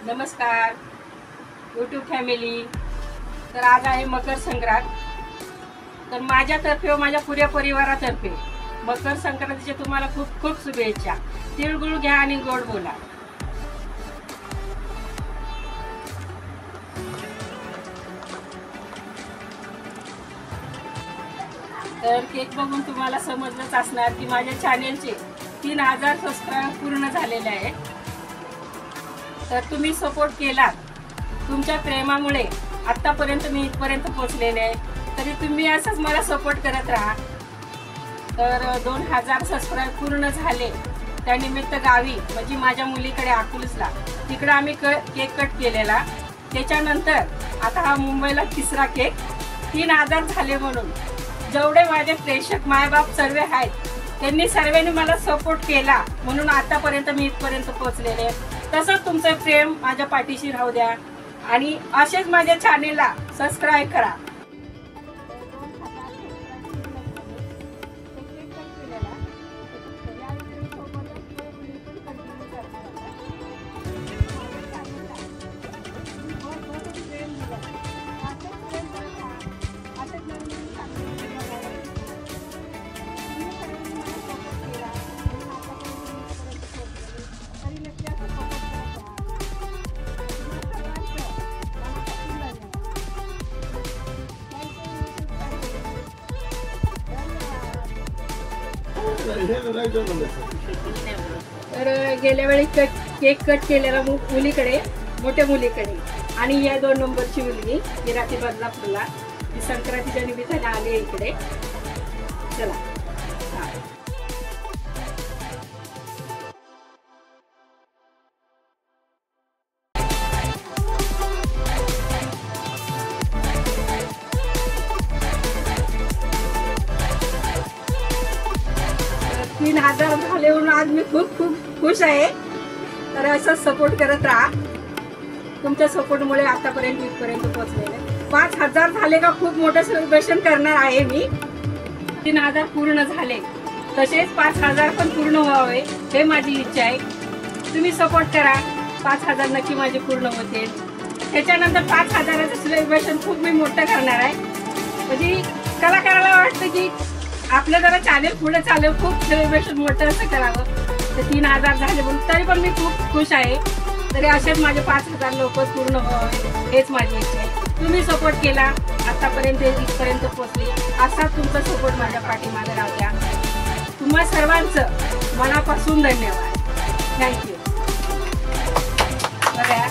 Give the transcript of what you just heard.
नमस्कार YouTube family. तर आज आहे मकर संक्रांत। तर माझ्यातर्फे व माझ्या पुऱ्या परिवारातर्फे मकर संक्रांतीच्या तुम्हाला खूप खूप शुभेच्छा। तिळगुळ घ्या आणि गोड बोला। तर केक बघून तुम्हाला समजलंच असणार की माझ्या चॅनेलचे 3000 सबस्क्राइब पूर्ण झालेले आहेत। तर तुम्ही सपोर्ट केला, तुमच्या प्रेमामुळे आतापर्यंत मी इथपर्यंत पोहोचलेले आहे। तरी तुम्ही असंच मला सपोर्ट करत राहा। तर 2000 सबस्क्राइब पूर्ण झाले त्यानिमित्त गावी म्हणजे माझ्या मुलीकडे अकलूजला तिकडे आम्ही केक कट केलेला। त्याच्यानंतर आता हा मुंबईला तिसरा केक 3000 झाले म्हणून जेवढे माझे प्रेक्षक मायबाप सर्व आहेत त्यांनी सर्वांनी मला सपोर्ट केला म्हणून आतापर्यंत मी इथपर्यंत पोहोचलेले आहे। तसंच तुमचं प्रेम माझ्या पाठीशी राहू द्या आणि असेच माझ्या चॅनेलला सबस्क्राइब करा। तर गेल्या वेळी केक कट केलेला मुलीकडे मोठ्या मुलीकडे आणि या 2 नंबरची मुलगी ही रात्री बदलापूरला ती संक्रांतीच्या निमित्ताने आली इकडे। चला 3000 झाले म्हणून आज मी खूप खूप खुश आहे। तर असंच सपोर्ट करत राहा। तुमच्या सपोर्टमुळे आतापर्यंत इथपर्यंत पोहोचलेले। 5000 झाले का खूप मोठं सेलिब्रेशन करणार आहे मी। 3000 पूर्ण झाले तसेच 5000 पण पूर्ण व्हावे हे माझी इच्छा आहे। तुम्ही सपोर्ट करा, 5000 नक्की माझे पूर्ण होतील। त्याच्यानंतर 5000चं सेलिब्रेशन खूप मी मोठं करणार आहे। म्हणजे कलाकाराला वाटतं की आपलं जरा चॅनेल पुढे चालेल, खूप सेलिब्रेशन मोठं असं करावं। तर 3000 झाले म्हणून तरी पण मी खूप खुश आहे। तरी असेच माझे 5000 लोक पूर्ण व्हावे हेच माझी इच्छा आहे। तुम्ही सपोर्ट केला आतापर्यंत इथपर्यंत पोहोचले, असा तुमचा सपोर्ट माझ्या पाठीमागे राहू द्या। तुम्हा सर्वांचं मनापासून धन्यवाद। थँक्यू। बघा